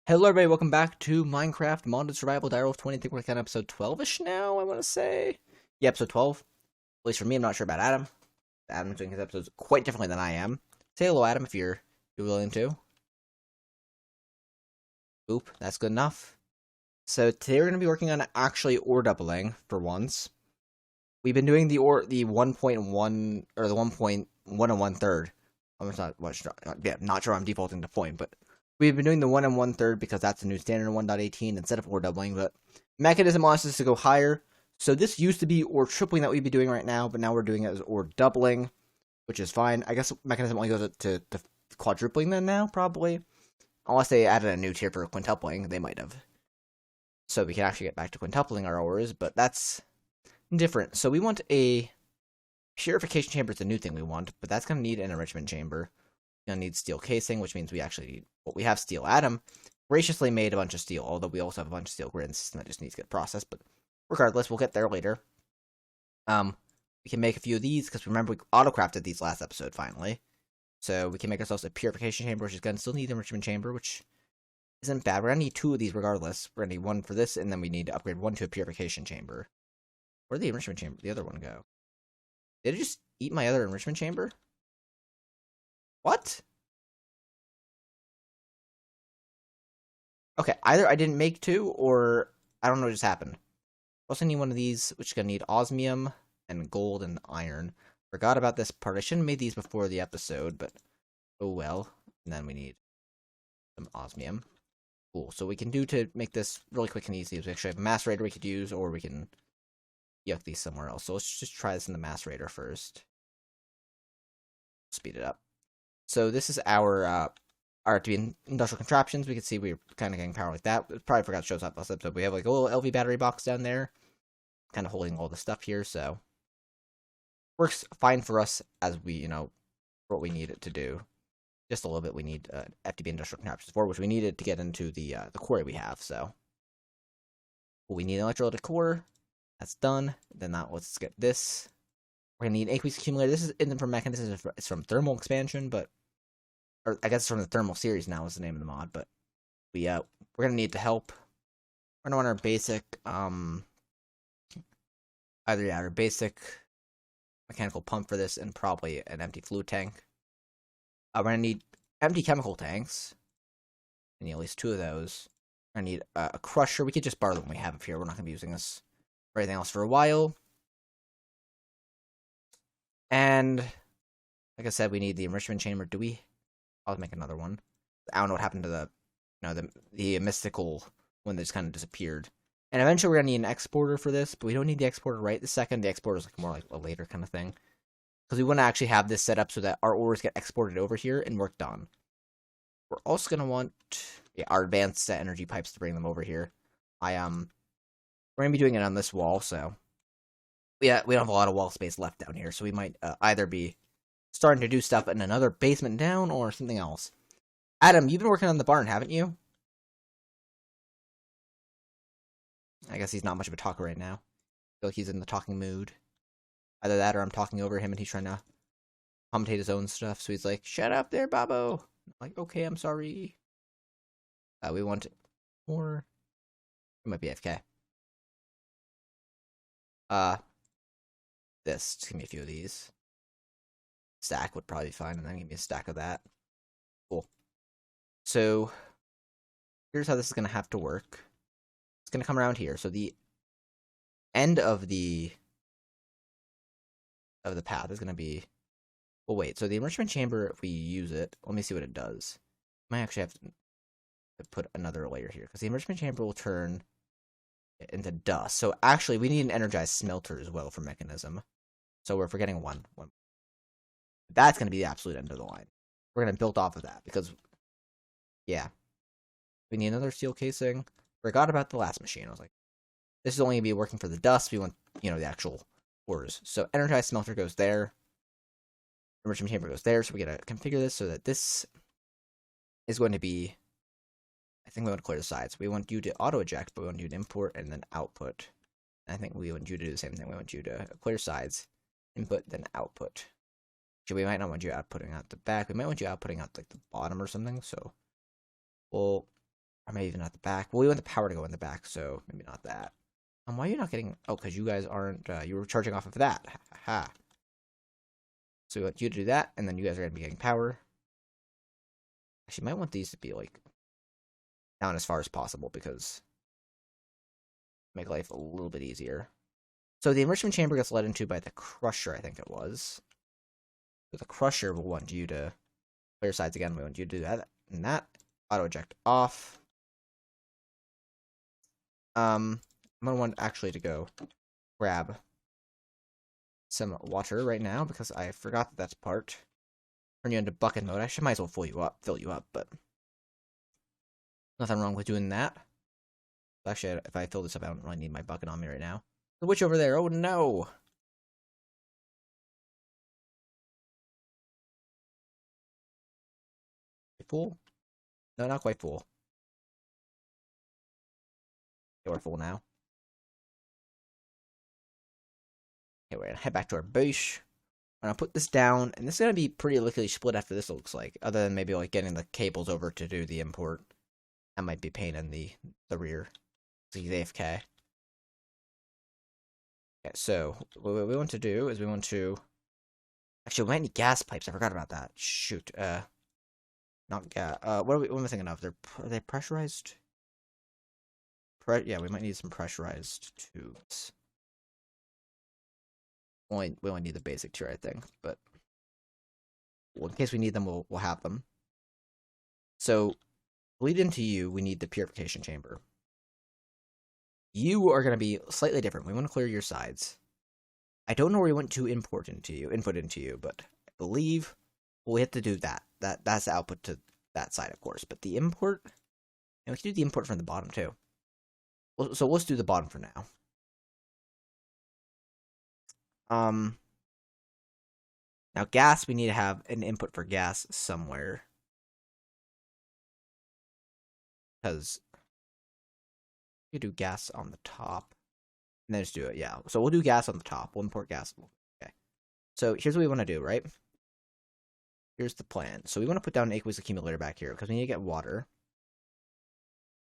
Hello everybody, welcome back to Minecraft Modded Survival Direwolf20. I think we're on episode 12-ish now, I want to say. Yeah, episode 12. At least for me, I'm not sure about Adam. Adam's doing his episodes quite differently than I am. Say hello, Adam, if you're willing to. Oop, that's good enough. So today we're going to be working on actually ore doubling, for once. We've been doing the 1.1, or the 1.1 and 1/3. Not sure I'm defaulting to point, but we've been doing the 1 and 1/3 because that's the new standard in 1.18 instead of ore doubling, but Mekanism wants us to go higher. So this used to be ore tripling that we'd be doing right now, but now we're doing it as ore doubling, which is fine. I guess Mekanism only goes to quadrupling then now, probably. Unless they added a new tier for quintupling, they might have. So we can actually get back to quintupling our ores, but that's different. So we want a Purification Chamber is the new thing we want, but that's going to need an enrichment chamber. We're going to need steel casing, which means we actually need, well, we have steel. Adam graciously made a bunch of steel, although we also have a bunch of steel grid in the system that just needs to get processed, but regardless, we'll get there later. We can make a few of these, because remember we auto-crafted these last episode, finally. So we can make ourselves a Purification Chamber, which is going to still need an enrichment chamber, which isn't bad. We're going to need 2 of these regardless. We're going to need 1 for this, and then we need to upgrade 1 to a Purification Chamber. Where'd the enrichment chamber, the other one, go? Did it just eat my other enrichment chamber? What? Okay, either I didn't make 2, or I don't know what just happened. Also need one of these, which is going to need osmium and gold and iron. Forgot about this part. I shouldn't have made these before the episode, but oh well. And then we need some osmium. Cool. So we can do to make this really quick and easy is we actually have a macerator we could use, or we can yuck these somewhere else. So let's just try this in the macerator first. Speed it up. So this is our to be industrial contraptions. We can see we're kind of getting power like that. Probably forgot to show us up last episode. We have like a little LV battery box down there, kind of holding all the stuff here. So works fine for us as we, what we need it to do. Just a little bit we need FTB industrial contraptions for, which we needed to get into the quarry we have. So we need an electrolytic core. That's done. Then let's get this. We're gonna need an Aqueous Accumulator. This isn't from Mekanism. It's from Thermal Expansion, but or I guess it's from the Thermal series now is the name of the mod. But we're gonna need the help. We're gonna want our basic our basic mechanical pump for this, and probably an empty fluid tank. We're gonna need empty chemical tanks. We need at least 2 of those. We're gonna need a crusher. We could just borrow them we have up here. We're not gonna be using this or anything else for a while. And like I said, we need the enrichment chamber. I'll make another one. I don't know what happened to the mystical one that just kind of disappeared. And eventually we're gonna need an exporter for this, but we don't need the exporter right this second. The exporter is more like a later kind of thing. Because we want to actually have this set up so that our ores get exported over here and worked on. We're also gonna want our advanced energy pipes to bring them over here. We're gonna be doing it on this wall, so we don't have a lot of wall space left down here, so we might either be starting to do stuff in another basement down or something else. Adam, you've been working on the barn, haven't you? I guess he's not much of a talker right now. I feel like he's in the talking mood. Either that or I'm talking over him and he's trying to commentate his own stuff. So he's like, shut up there, Babo. I'm like, okay, I'm sorry. We want more. It might be FK. Just give me a few of these. Stack would probably be fine, and then give me a stack of that. Cool. So here's how this is gonna have to work. It's gonna come around here. So the end of the path is gonna be. Well, wait. So the enrichment chamber, if we use it, let me see what it does. I might actually have to put another layer here because the enrichment chamber will turn into dust. So actually, we need an energized smelter as well for Mekanism. So we're forgetting one. That's going to be the absolute end of the line. We're going to build off of that because, yeah. We need another steel casing. Forgot about the last machine. I was like, this is only going to be working for the dust. We want, the actual ores. So energized smelter goes there. Enrichment chamber goes there. So we got to configure this so that this is going to be, I think we want to clear the sides. We want you to auto eject, but we want you to import and then output. And I think we want you to do the same thing. We want you to clear sides, input, then output. Actually, we might not want you outputting out the back. We might want you outputting out like the bottom or something. So we'll Or maybe even at the back. Well, we want the power to go in the back, so maybe not that. Why are you not getting... Oh, because you guys aren't... you were charging off of that. Ha ha ha. So we want you to do that, and then you guys are going to be getting power. Actually, might want these to be, like, down as far as possible, because... make life a little bit easier. So the enrichment chamber gets led into by the crusher, I think it was. So the crusher will want you to clear sides again. We want you to do that, and that. Auto eject off. I'm gonna want actually to go grab some water right now because I forgot that that's part. Turn you into bucket mode. I might as well fill you up, but nothing wrong with doing that. Actually, if I fill this up, I don't really need my bucket on me right now. The witch over there. Oh no! Full? No, not quite full. Okay, we're full now. Okay, we're gonna head back to our base. I'm gonna put this down, and this is gonna be pretty liquidly split after this, looks like. Other than maybe like getting the cables over to do the import. That might be a pain in the rear. He's AFK. Okay, so what we want to do is we want to... Actually, we might need gas pipes. I forgot about that. Shoot. Not gas. What am I thinking of? Are they pressurized? Yeah, we might need some pressurized tubes. We only need the basic tier, I think, but well, in case we need them, we'll have them. So, lead into you, we need the Purification Chamber. You are going to be slightly different. We want to clear your sides. I don't know where we want to input into you, but I believe we have to do that. That's the output to that side, of course. But the import, and we can do the import from the bottom too. So let's do the bottom for now. Now gas, we need to have an input for gas somewhere. Because you do gas on the top. And then just do it, yeah. So we'll do gas on the top. We'll import gas. Okay. So here's what we want to do, right? Here's the plan. So we want to put down an aqueous accumulator back here because we need to get water.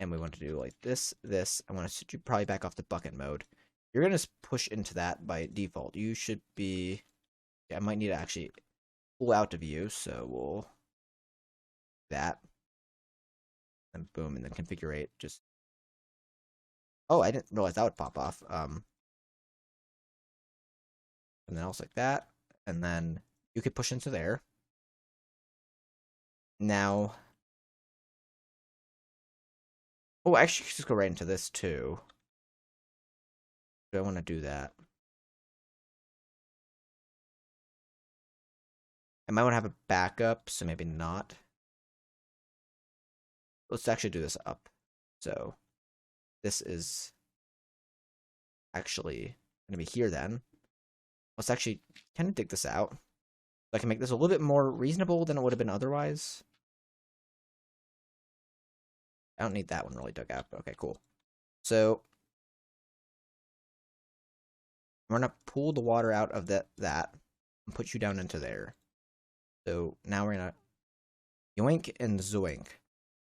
And we want to do like this. I want to set you probably back off to bucket mode. You're going to push into that by default. You should be... Yeah, I might need to actually pull out of you, so we'll... that. And boom, and then configure just... Oh, I didn't realize that would pop off. And then else like that. And then you could push into there. Now... Oh, actually, you could just go right into this, too. Do I want to do that? I might want to have a backup, so maybe not. Let's actually do this up. So, this is actually going to be here then. Let's actually kind of dig this out. So I can make this a little bit more reasonable than it would have been otherwise. I don't need that one really dug out. Okay, cool. So, I'm going to pull the water out of that and put you down into there. So, now we're going to yoink and zoink.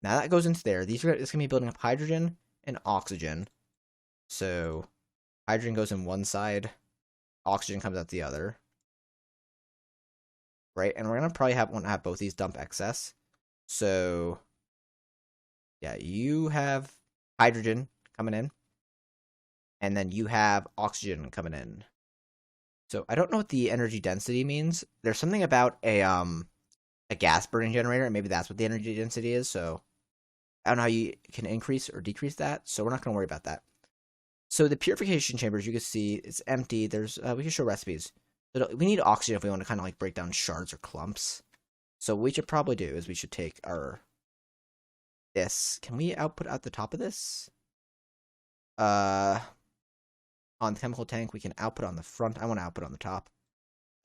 Now that goes into there. It's going to be building up hydrogen and oxygen. So, hydrogen goes in one side, oxygen comes out the other. Right? And we're going to probably want to have both these dump excess. So, yeah, you have hydrogen coming in. And then you have oxygen coming in. So, I don't know what the energy density means. There's something about a gas burning generator, and maybe that's what the energy density is. So, I don't know how you can increase or decrease that. So, we're not going to worry about that. So, the purification chambers, you can see it's empty. There's we can show recipes. But we need oxygen if we want to kind of like break down shards or clumps. So, what we should probably do is we should take our this. Can we output at the top of this? On the chemical tank, we can output on the front. I want to output on the top.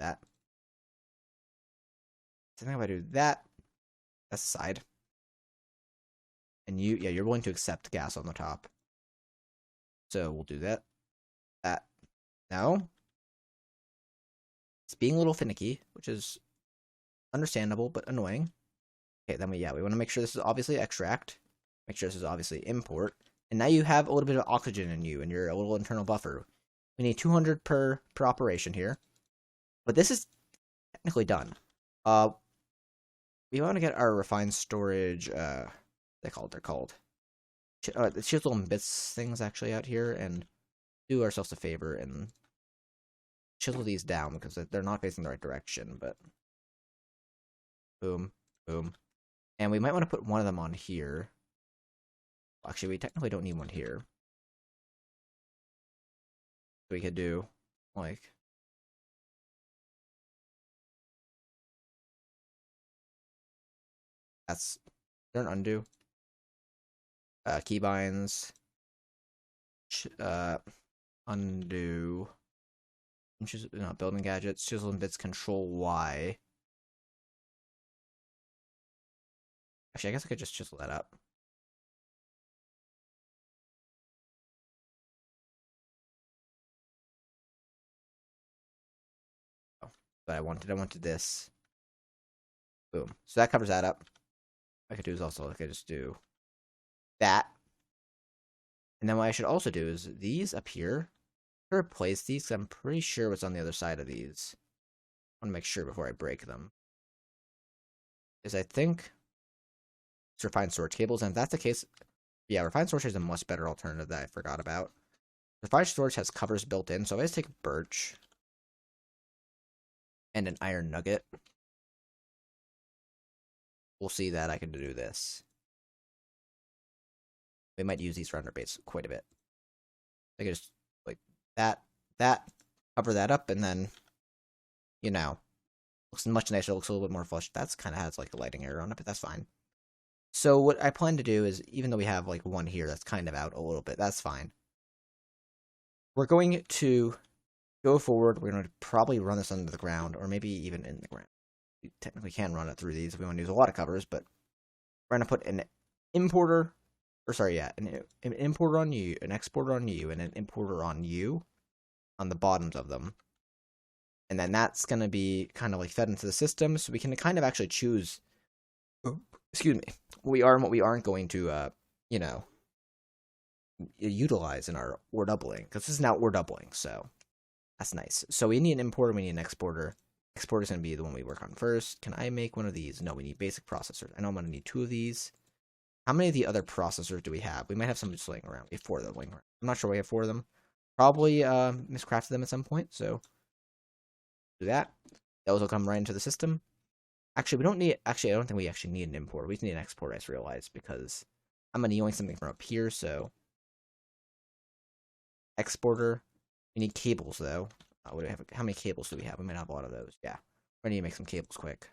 That. So I think if I do that, that's the side. And you're willing to accept gas on the top. So we'll do that. That. No. It's being a little finicky, which is understandable, but annoying. Okay, then we want to make sure this is obviously extract. Make sure this is obviously import. And now you have a little bit of oxygen in you and your little internal buffer. We need 200 per operation here. But this is technically done. We want to get our refined storage, they're called. The chisel and bits things actually out here, and do ourselves a favor and chisel these down because they're not facing the right direction, but boom, boom. And we might want to put one of them on here. Actually, we technically don't need one here. We could do, like, that's, they're an undo. Keybinds. Undo. No, building gadgets. Chisel and bits, control Y. Actually, I guess I could just chisel that up. Oh, but I wanted this. Boom. So that covers that up. What I could do is also, I could just do that. And then what I should also do is these up here. Replace these, because I'm pretty sure what's on the other side of these. I want to make sure before I break them. Is I think it's refined storage cables, and if that's the case, yeah, refined storage is a much better alternative that I forgot about. Refined storage has covers built in, so if I just take birch and an iron nugget, we'll see that I can do this. We might use these for underbaits quite a bit. I can just, like, that, cover that up, and then, you know, looks much nicer, looks a little bit more flush. That's kind of has, like, a lighting error on it, but that's fine. So what I plan to do is, even though we have, like, one here that's kind of out a little bit, that's fine. We're going to go forward. We're going to probably run this under the ground, or maybe even in the ground. We technically can run it through these if we want to use a lot of covers, but we're going to put an importer, or sorry, yeah, an importer on you, an exporter on you, and an importer on you, on the bottoms of them. And then that's going to be kind of like fed into the system, so we can kind of actually choose, excuse me, what we are and what we aren't going to, you know, utilize in our ore doubling, because this is now ore doubling, so that's nice. So we need an importer, we need an exporter. Exporter is going to be the one we work on first. Can I make one of these? No, we need basic processors. I know I'm going to need 2 of these. How many of the other processors do we have? We might have some just laying around. We have 4 of them laying around. I'm not sure we have 4 of them. Probably miscrafted them at some point, so do that. Those will come right into the system. Actually, we don't need, I don't think we actually need an importer. We just need an exporter, I just realized, because I'm annealing something from up here, so exporter. We need cables, though. What do we have? How many cables do we have? We might have a lot of those. Yeah. We need to make some cables quick.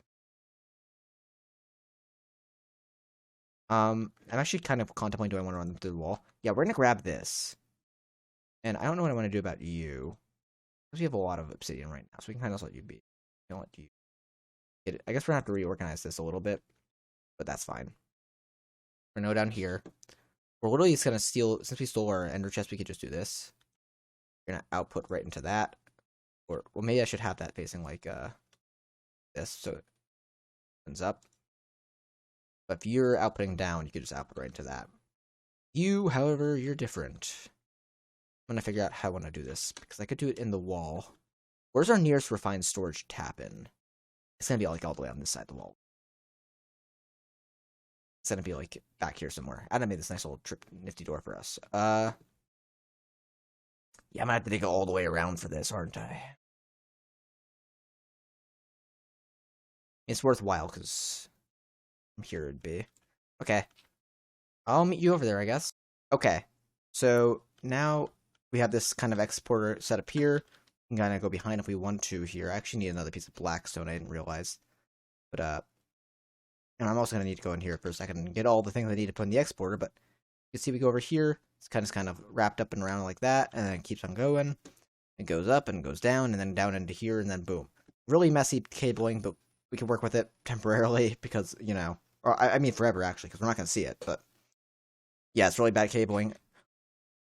I'm actually kind of contemplating, do I want to run them through the wall? Yeah, we're going to grab this. And I don't know what I want to do about you. Because we have a lot of obsidian right now, so we can kind of let you be. Don't let you get it. I guess we're going to have to reorganize this a little bit, but that's fine. We're going to go down here. We're literally just going to steal, since we stole our ender chest, we could just do this. We're going to output right into that. Or, well, maybe I should have that facing like this, so it opens up. But if you're outputting down, you could just output right into that. You, however, you're different. I'm going to figure out how I want to do this, because I could do it in the wall. Where's our nearest refined storage tap in? It's going to be like all the way on this side of the wall. It's going to be like back here somewhere. I made this nice little nifty door for us. Yeah, I'm going to have to dig all the way around for this, aren't I? It's worthwhile, because I'm here it'd be. Okay. I'll meet you over there, I guess. Okay. So, now we have this kind of exporter set up here. We can kind of go behind if we want to here. I actually need another piece of blackstone, I didn't realize. But, and I'm also going to need to go in here for a second and get all the things I need to put in the exporter, but you can see we go over here. It's kind of wrapped up and around like that, and then it keeps on going. It goes up and goes down, and then down into here, and then boom. Really messy cabling, but we can work with it temporarily because, you know, or I mean forever actually, because we're not going to see it, but yeah, it's really bad cabling.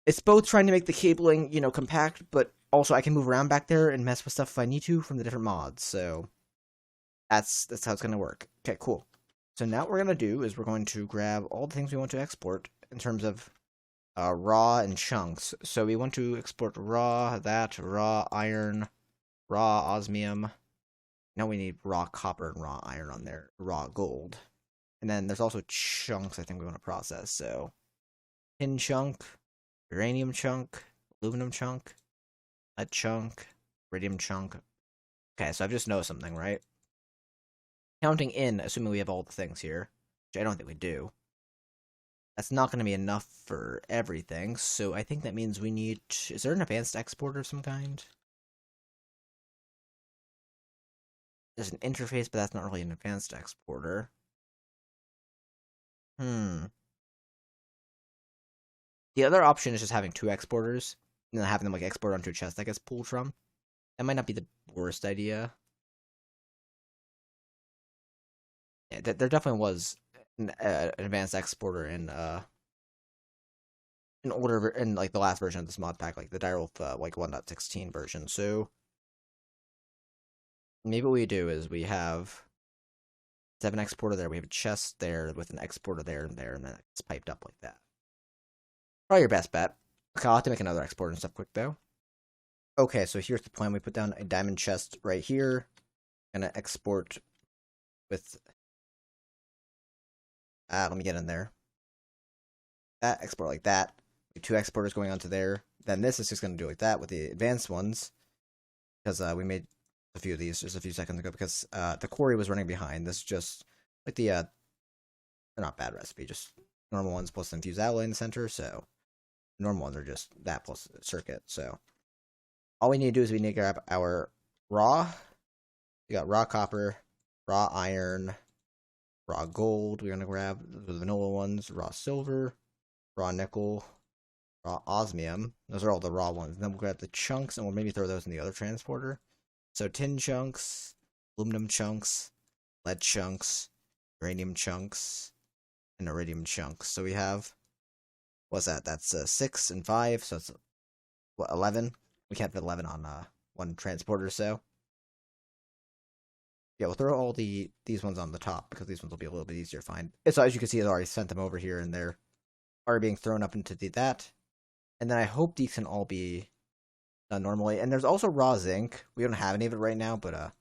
It's both trying to make the cabling, you know, compact, but also I can move around back there and mess with stuff if I need to from the different mods, so that's how it's going to work. Okay, cool. So now what we're going to do is we're going to grab all the things we want to export in terms of raw and chunks. So we want to export raw iron, raw osmium. Now we need raw copper and raw iron on there, raw gold. And then there's also chunks I think we want to process. So tin chunk, uranium chunk, aluminum chunk, lead chunk, iridium chunk. Okay, so I've just noticed something, right? Counting in, assuming we have all the things here, which I don't think we do, that's not going to be enough for everything, so I think that means we need... Is there an advanced exporter of some kind? There's an interface, but that's not really an advanced exporter. The other option is just having 2 exporters, and then having them like export onto a chest that gets pulled from. That might not be the worst idea. Yeah, there definitely was an advanced exporter in like the last version of this mod pack, like the Direwolf like 1.16 version. So maybe what we do is we have an exporter there, we have a chest there with an exporter there, and then it's piped up like that. Probably your best bet. Okay, I'll have to make another exporter and stuff quick though. Okay, so here's the plan. We put down a diamond chest right here. Gonna export with... let me get in there. That, export like that. 2 exporters going onto there. Then this is just gonna do like that with the advanced ones. Because we made a few of these just a few seconds ago because the quarry was running behind. This is just like the they're not bad recipe, just normal ones plus the infused alloy in the center, so normal ones are just that plus circuit. So all we need to do is we need to grab our raw. We got raw copper, raw iron, raw gold. We're gonna grab the vanilla ones, raw silver, raw nickel, raw osmium. Those are all the raw ones. And then we'll grab the chunks and we'll maybe throw those in the other transporter. So tin chunks, aluminum chunks, lead chunks, uranium chunks, and iridium chunks. So we have, what's that? That's 6 and 5, so it's what, 11? We can't fit 11 on one transporter, so yeah, we'll throw all these ones on the top because these ones will be a little bit easier to find. So as you can see, I've already sent them over here, and they're already being thrown up into that. And then I hope these can all be done normally. And there's also raw zinc. We don't have any of it right now, but we're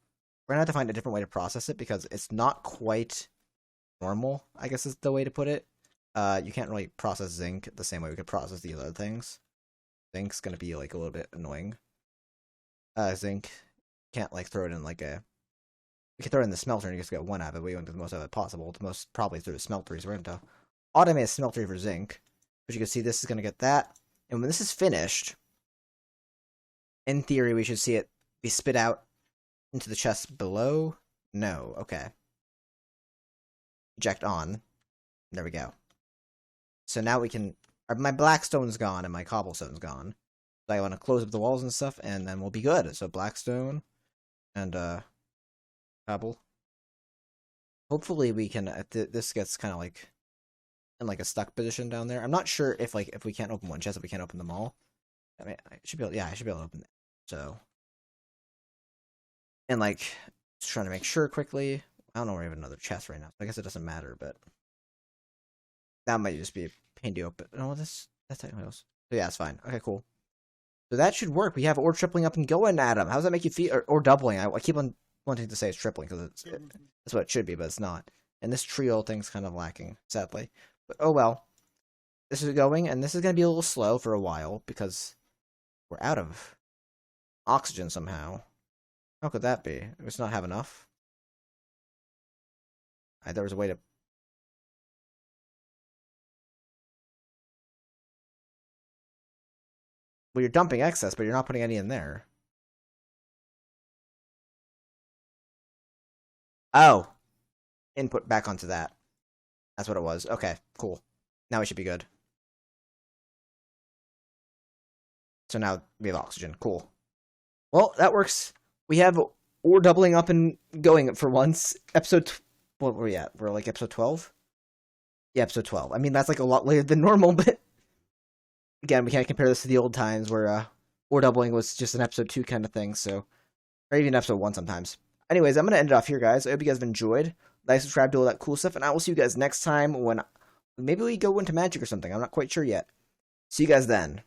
gonna have to find a different way to process it because it's not quite normal, I guess is the way to put it. You can't really process zinc the same way we could process these other things. Zinc's gonna be like a little bit annoying. Zinc can't like throw it in like a... We can throw it in the smelter and you just get 1 out of it. We want to get the most of it possible. The most probably through the smelteries. We're going to automate a smeltery for zinc. But you can see this is going to get that. And when this is finished, in theory, we should see it be spit out into the chest below. No. Okay. Eject on. There we go. So now we can... My blackstone's gone and my cobblestone's gone. So I want to close up the walls and stuff, and then we'll be good. So blackstone and cobble. Hopefully we can... this gets kind of like in like a stuck position down there. I'm not sure if we can't open one chest, if we can't open them all. I mean, I should be able... Yeah, I should be able to open it. So... And like, just trying to make sure quickly. I don't know where we have another chest right now. I guess it doesn't matter, but that might just be a pain to open. No, that's technically else. So yeah, it's fine. Okay, cool. So that should work. We have ore tripling up and going, Adam. How does that make you feel? Or doubling? I keep on wanting to say it's tripling because that's what it should be, but it's not. And this trio thing's kind of lacking, sadly. But oh well. This is going, and this is going to be a little slow for a while because we're out of oxygen somehow. How could that be? We just not have enough? There was a way to... Well, you're dumping excess, but you're not putting any in there. Oh. Input back onto that. That's what it was. Okay, cool. Now we should be good. So now we have oxygen. Cool. Well, that works. We have ore doubling up and going for once. Episode... What were we at? We're like episode 12? Yeah, episode 12. I mean, that's like a lot later than normal, but... Again, we can't compare this to the old times where ore doubling was just an episode 2 kind of thing, so... Or even episode 1 sometimes. Anyways, I'm going to end it off here, guys. I hope you guys have enjoyed. like, subscribe, do all that cool stuff, and I will see you guys next time when maybe we go into Magic or something. I'm not quite sure yet. See you guys then.